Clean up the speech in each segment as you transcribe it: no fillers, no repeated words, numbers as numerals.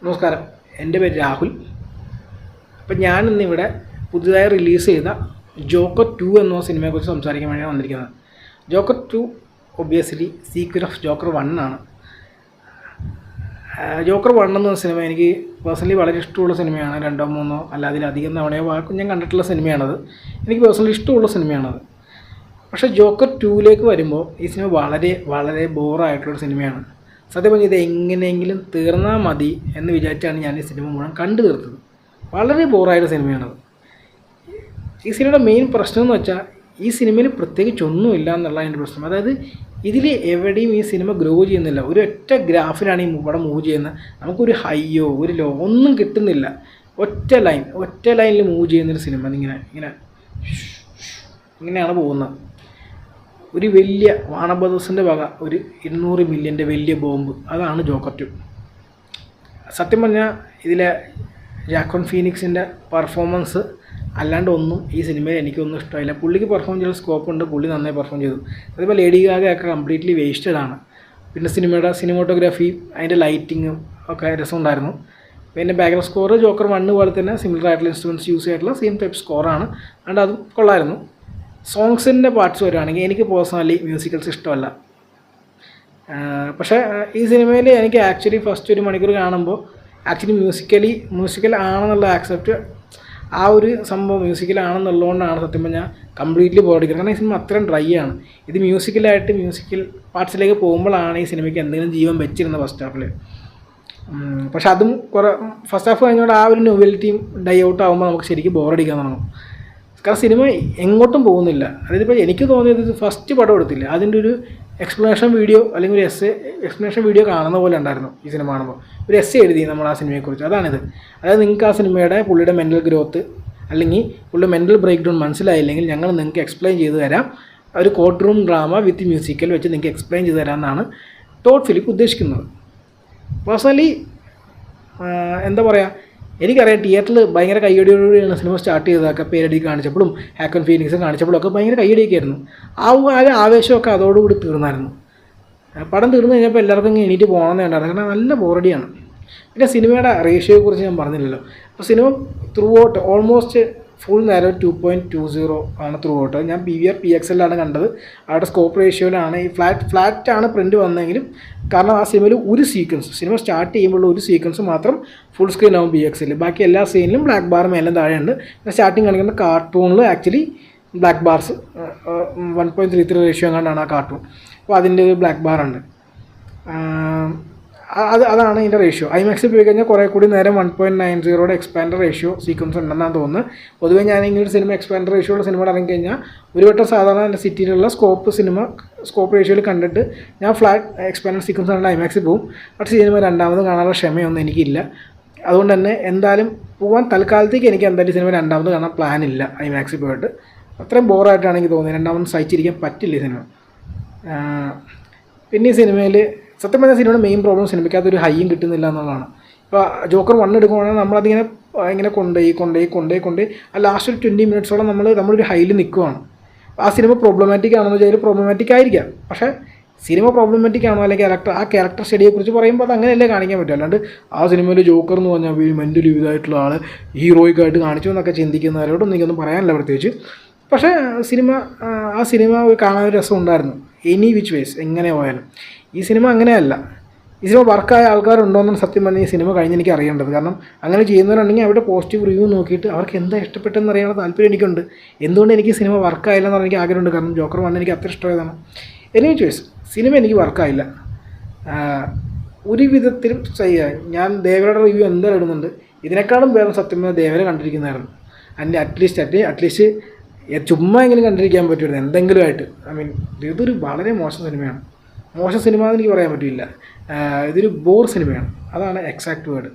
നമസ്കാരം, എൻ്റെ പേര് രാഹുൽ. അപ്പം ഞാനിന്നിവിടെ പുതുതായി റിലീസ് ചെയ്ത ജോക്കർ 2 എന്ന സിനിമയെക്കുറിച്ച് സംസാരിക്കാൻ വേണ്ടിയാണ് വന്നിരിക്കുന്നത്. Joker 2 obviously sequel of Joker 1 ആണ്. ജോക്കർ 1 എന്ന സിനിമ എനിക്ക് പേഴ്സണലി വളരെ ഇഷ്ടമുള്ള സിനിമയാണ്. 2-3 അല്ല അതിലധികം തവണയോ ഞാൻ കണ്ടിട്ടുള്ള സിനിമയാണത്. എനിക്ക് പേഴ്സണലി ഇഷ്ടമുള്ള സിനിമയാണത്. പക്ഷേ ജോക്കർ 2ലേക്ക് വരുമ്പോൾ ഈ സിനിമ വളരെ വളരെ ബോറായിട്ടുള്ളൊരു സിനിമയാണ്. സത്യം പറഞ്ഞാൽ ഇത് എങ്ങനെയെങ്കിലും തീർന്നാൽ മതി എന്ന് വിചാരിച്ചാണ് ഞാൻ ഈ സിനിമ മുഴുവൻ കണ്ടു തീർത്തത്. വളരെ ബോറായ സിനിമയാണത്. ഈ സിനിമയുടെ മെയിൻ പ്രശ്നം എന്ന് വെച്ചാൽ ഈ സിനിമയിൽ പ്രത്യേകിച്ചൊന്നുമില്ല എന്നുള്ള എൻ്റെ പ്രശ്നം. അതായത് ഇതിൽ എവിടെയും ഈ സിനിമ ഗ്രോ ചെയ്യുന്നില്ല. ഒരു ഒറ്റ ഗ്രാഫിലാണ് ഈ ഇവിടെ മൂവ് ചെയ്യുന്നത്. നമുക്കൊരു ഹൈയോ ഒരു ലോ ഒന്നും കിട്ടുന്നില്ല. ഒറ്റ ലൈനിൽ മൂവ് ചെയ്യുന്നൊരു സിനിമ ഇങ്ങനെയാണ് പോകുന്നത്. ഒരു വലിയ വാണർ ബ്രദേഴ്സിൻ്റെ വക ഒരു 200 മില്യൻ്റെ വലിയ ബോംബ്, അതാണ് ജോക്കർ 2. സത്യം പറഞ്ഞാൽ ഇതിലെ ജാക്വൻ ഫീനിക്സിൻ്റെ പെർഫോമൻസ് അല്ലാണ്ട് ഒന്നും ഈ സിനിമയിൽ എനിക്കൊന്നും ഇഷ്ടമായില്ല. പുള്ളിക്ക് പെർഫോം ചെയ്യാൻ സ്കോപ്പ് ഉണ്ട്, പുള്ളി നന്നായി പെർഫോം ചെയ്തു. അതേപോലെ ലേഡി ഗാഗയൊക്കെ കംപ്ലീറ്റ്ലി വേസ്റ്റഡാണ്. പിന്നെ സിനിമോട്ടോഗ്രാഫി അതിൻ്റെ ലൈറ്റിങ്ങും ഒക്കെ രസമുണ്ടായിരുന്നു. പിന്നെ ബാക്ക്ഗ്രൗണ്ട് സ്കോർ ജോക്കർ 1 പോലെ തന്നെ സിമിലർ ആയിട്ടുള്ള ഇൻസ്ട്രുമെൻറ്റ്സ് യൂസ് ചെയ്തിട്ടുള്ള സെയിം ടൈപ്പ് സ്കോറാണ്. അതുകൊണ്ട് അതും കൊള്ളായിരുന്നു. സോങ്സിൻ്റെ പാർട്സ് വരുവാണെങ്കിൽ എനിക്ക് പേഴ്സണലി മ്യൂസിക്കൽസ് ഇഷ്ടമല്ല. പക്ഷേ ഈ സിനിമയിൽ എനിക്ക് ആക്ച്വലി ഫസ്റ്റ് 1 മണിക്കൂർ കാണുമ്പോൾ ആക്ച്വലി മ്യൂസിക്കൽ ആണെന്നുള്ള ആക്സെപ്റ്റ് ആ ഒരു സംഭവം മ്യൂസിക്കലാണെന്നുള്ളതുകൊണ്ടാണ് സത്യം പറഞ്ഞാൽ കംപ്ലീറ്റ്ലി ബോറടിക്കുന്നത്. കാരണം ഈ സിനിമ അത്രയും ഡ്രൈ ആണ്. ഇത് മ്യൂസിക്കൽ പാർട്സിലേക്ക് പോകുമ്പോഴാണ് ഈ സിനിമയ്ക്ക് എന്തെങ്കിലും ജീവൻ വെച്ചിരുന്നത് ഫസ്റ്റ് ഹാഫിൽ. പക്ഷെ അതും ഫസ്റ്റ് ഹാഫ് കഴിഞ്ഞുകൊണ്ട് ആ ഒരു നോവലിറ്റിയും ഡൈ ഔട്ട് ആകുമ്പോൾ നമുക്ക് ശരിക്കും ബോറടിക്കാൻ തുടങ്ങും. കാരണം സിനിമ എങ്ങോട്ടും പോകുന്നില്ല. അതായത് ഇപ്പോൾ എനിക്ക് തോന്നിയത് ഫസ്റ്റ് പടം എടുത്തില്ല, അതിൻ്റെ ഒരു എക്സ്പ്ലനേഷൻ വീഡിയോ അല്ലെങ്കിൽ ഒരു എക്സ്പ്ലനേഷൻ വീഡിയോ കാണുന്ന പോലെ ഉണ്ടായിരുന്നു. ഈ സിനിമ കാണുമ്പോൾ ഒരു എഴുതി നമ്മൾ ആ സിനിമയെക്കുറിച്ച്. അതാണിത്. അതായത് നിങ്ങൾക്ക് ആ സിനിമയുടെ പുള്ളിയുടെ മെൻ്റൽ ഗ്രോത്ത് അല്ലെങ്കിൽ പുള്ളിയുടെ മെൻ്റൽ ബ്രേക്ക് ഡൗൺ മനസ്സിലായില്ലെങ്കിൽ ഞങ്ങൾ നിങ്ങൾക്ക് എക്സ്പ്ലെയിൻ ചെയ്ത് തരാം. ഒരു കോർട്ട് റൂം ഡ്രാമ വിത്ത് മ്യൂസിക്കൽ വെച്ച് നിങ്ങൾക്ക് എക്സ്പ്ലെയിൻ ചെയ്ത് തരാമെന്നാണ് ടോഡ് ഫിലിപ്പ് ഉദ്ദേശിക്കുന്നത്. പേഴ്സണലി എന്താ പറയുക, എനിക്കറിയാം തിയേറ്ററിൽ ഭയങ്കര കയ്യടിയോടുകൂടിയാണ് സിനിമ സ്റ്റാർട്ട് ചെയ്തതൊക്കെ. പേരടി കാണിച്ചപ്പോഴും ഹാക്കൻ ഫീനിക്സ് കാണിച്ചപ്പോഴും ഒക്കെ ഭയങ്കര കയ്യടിയൊക്കെ ആയിരുന്നു. ആ ആവേശമൊക്കെ അതോടുകൂടി തീർന്നായിരുന്നു. പടം തീർന്നു കഴിഞ്ഞപ്പോൾ എല്ലാവർക്കും ഇങ്ങനെ എണീറ്റ് പോകണമെന്ന് കണ്ടായിരുന്നു. കാരണം നല്ല ബോറടിയാണ്. പിന്നെ സിനിമയുടെ റേഷ്യോയെക്കുറിച്ച് ഞാൻ പറഞ്ഞില്ലല്ലോ. അപ്പോൾ cinema through out almost full നേരം 2.20 ആണ് ത്രൂ ഔട്ട്. ഞാൻ PVR PXL കണ്ടത്. അവിടെ സ്കോപ്പ് റേഷ്യോയിലാണ്. ഈ ഫ്ലാറ്റാണ് പ്രിൻ്റ് വന്നതെങ്കിലും കാരണം ആ സിനിമയിൽ ഒരു സിനിമ സ്റ്റാർട്ട് ചെയ്യുമ്പോൾ ഒരു സീക്വൻസ് മാത്രം ഫുൾ സ്ക്രീൻ ആവും PXL. ബാക്കി എല്ലാ സീനിലും ബ്ലാക്ക് ബാർ മേലും താഴെയുണ്ട്. സ്റ്റാർട്ടിങ് കാണിക്കുന്ന കാർട്ടൂണിൽ ആക്ച്വലി ബ്ലാക്ക് ബാർസ് 1.33 റേഷ്യോ എങ്ങാണ്ടാണ് ആ കാർട്ടൂൺ. അപ്പോൾ അതിൻ്റെ ഒരു ബ്ലാക്ക് ബാറുണ്ട്. അതാണ് ഇതിൻ്റെ റേഷ്യോ. ഐമാക്സിൽ പോയി കഴിഞ്ഞാൽ കുറേ കൂടി നേരം 1.90 എക്സ്പാൻഡർ റേഷ്യോ സീക്വൻസ് ഉണ്ടെന്നാണ് തോന്നുന്നത്. പൊതുവേ ഞാൻ ഇങ്ങനെ ഒരു സിനിമ എക്സ്പാൻഡർ റേഷ്യോ ഉള്ള സിനിമ ഇറങ്ങിക്കഴിഞ്ഞാൽ ഒരു വട്ടം സാധാരണ എൻ്റെ സിറ്റിയിലുള്ള സ്കോപ്പ് റേഷ്യോയിൽ കണ്ടിട്ട് ഞാൻ ഫ്ലാറ്റ് എക്സ്പാൻഡർ സീക്വൻസ് കണ്ട് ഐമാക്സിൽ പോകും. പക്ഷേ സിനിമ രണ്ടാമത് കാണാനുള്ള ക്ഷമയൊന്നും എനിക്കില്ല. അതുകൊണ്ട് തന്നെ എന്തായാലും പോകാൻ തൽക്കാലത്തേക്ക് എനിക്ക് എന്തായാലും സിനിമ രണ്ടാമത് കാണാൻ പ്ലാനില്ല ഐമാക്സിൽ പോയിട്ട്. അത്രയും ബോറായിട്ടാണ് എനിക്ക് തോന്നിയത്. രണ്ടാമത് സഹിച്ചിരിക്കാൻ പറ്റില്ല ഈ സിനിമ. പിന്നെ ഈ സിനിമയിൽ സത്യം പറഞ്ഞാൽ സിനിമയുടെ മെയിൻ പ്രോബ്ലം സിനിമയ്ക്കകത്ത് ഒരു ഹൈയും കിട്ടുന്നില്ല എന്നുള്ളതാണ്. ഇപ്പോൾ ജോക്കർ 1 എടുക്കുകയാണെങ്കിൽ നമ്മളതിങ്ങനെ കൊണ്ടുപോയി ആ ലാസ്റ്റ് ഒരു 20 മിനിറ്റ്സോളം നമ്മളൊരു ഹൈയിൽ നിൽക്കുകയാണ്. ആ സിനിമ പ്രോബ്ലമാറ്റിക് ആണെന്ന് വെച്ചാൽ പ്രോബ്ലമാറ്റിക് ആയിരിക്കാം. പക്ഷേ സിനിമ പ്രോബ്ലമാറ്റിക് ആണോ അല്ലെങ്കിൽ ആ ക്യാരക്ടർ സ്റ്റഡിയെക്കുറിച്ച് പറയുമ്പോൾ അത് അങ്ങനെയല്ലേ കാണിക്കാൻ പറ്റും. അല്ലാണ്ട് ആ സിനിമയിൽ ജോക്കർ എന്ന് പറഞ്ഞാൽ മെൻ്റലി ഇതായിട്ടുള്ള ആൾ ഹീറോയിക്കായിട്ട് കാണിച്ചു എന്നൊക്കെ ചിന്തിക്കുന്നവരോടൊന്നും എനിക്കൊന്നും പറയാനില്ല പ്രത്യേകിച്ച്. പക്ഷേ ആ സിനിമ കാണാൻ ഒരു രസം ഉണ്ടായിരുന്നു. എനി വിച്ച് വേസ് എങ്ങനെ പോയാലും ഈ സിനിമ അങ്ങനെയല്ല. ഈ സിനിമ വർക്കായ ആൾക്കാരുണ്ടോയെന്ന് സത്യം പറഞ്ഞാൽ ഈ സിനിമ കഴിഞ്ഞ് എനിക്ക് അറിയേണ്ടത്. കാരണം അങ്ങനെ ചെയ്യുന്നവരുണ്ടെങ്കിൽ അവരുടെ പോസിറ്റീവ് റിവ്യൂ നോക്കിയിട്ട് അവർക്ക് എന്താ ഇഷ്ടപ്പെട്ടെന്ന് അറിയാനുള്ള താല്പര്യം എനിക്കുണ്ട്. എന്തുകൊണ്ട് എനിക്ക് സിനിമ വർക്കായില്ലെന്ന് പറഞ്ഞാൽ എനിക്ക് ആഗ്രഹമുണ്ട്. കാരണം ജോക്കർ 1 എനിക്ക് അത്ര ഇഷ്ടമായതാണ്. എനി ചോയ്സ് സിനിമ എനിക്ക് വർക്കായില്ല ഒരു വിധത്തിലും. ഞാൻ ദേവരുടെ റിവ്യൂ എന്തായാലും ഇടുന്നുണ്ട്. ഇതിനേക്കാളും വേറെ സത്യം പറഞ്ഞാൽ ദേവരെ കണ്ടിരിക്കുന്നതായിരുന്നു. അറ്റ്ലീസ്റ്റ് ചുമ്മാ എങ്കിലും കണ്ടിരിക്കാൻ പറ്റുമായിരുന്നു എന്തെങ്കിലും ആയിട്ട്. ഇതൊരു വളരെ മോശം സിനിമയാണ്. മോശം സിനിമ എന്ന് എനിക്ക് പറയാൻ പറ്റില്ല. ഇതൊരു ബോർ സിനിമയാണ്. അതാണ് എക്സാക്ട് വേർഡ്.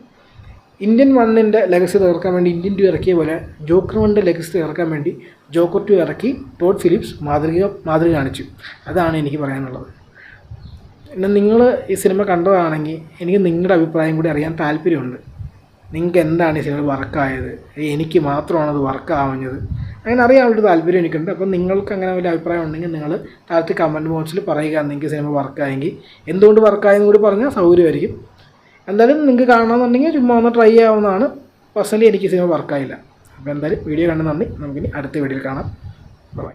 ഇന്ത്യൻ 1ൻ്റെ ലെഗസി തീർക്കാൻ വേണ്ടി ഇന്ത്യൻ 2 ഇറക്കിയ പോലെ ജോക്കർ 1ൻ്റെ ലെഗസി തീർക്കാൻ വേണ്ടി ജോക്കർ 2 ഇറക്കി ടോഡ് ഫിലിപ്സ് മാതൃക കാണിച്ചു. അതാണ് എനിക്ക് പറയാനുള്ളത്. പിന്നെ നിങ്ങൾ ഈ സിനിമ കണ്ടതാണെങ്കിൽ എനിക്ക് നിങ്ങളുടെ അഭിപ്രായം കൂടി അറിയാൻ താല്പര്യമുണ്ട്. നിങ്ങൾക്ക് എന്താണ് ഈ സിനിമ വർക്കായത്, എനിക്ക് മാത്രമാണ് അത് വർക്കാവുന്നത്, അങ്ങനെ അറിയാനുള്ളൊരു താല്പര്യം എനിക്കുണ്ട്. അപ്പം നിങ്ങൾക്ക് അങ്ങനെ വലിയ അഭിപ്രായം ഉണ്ടെങ്കിൽ നിങ്ങൾ താഴത്തെ കമൻറ്റ് ബോക്സിൽ പറയുക. നിങ്ങൾക്ക് സിനിമ വർക്കായെങ്കിൽ എന്തുകൊണ്ട് വർക്കായെന്ന് കൂടി പറഞ്ഞാൽ സൗകര്യമായിരിക്കും. എന്തായാലും നിങ്ങൾക്ക് കാണണമെന്നുണ്ടെങ്കിൽ ചുമ്മാ ഒന്ന് ട്രൈ ചെയ്യാവുന്നതാണ്. പേഴ്സണലി എനിക്ക് സിനിമ വർക്കായില്ല. അപ്പോൾ എന്തായാലും വീഡിയോ കണ്ട് നന്ദി. നമുക്കിനി അടുത്ത വീഡിയോയിൽ കാണാം.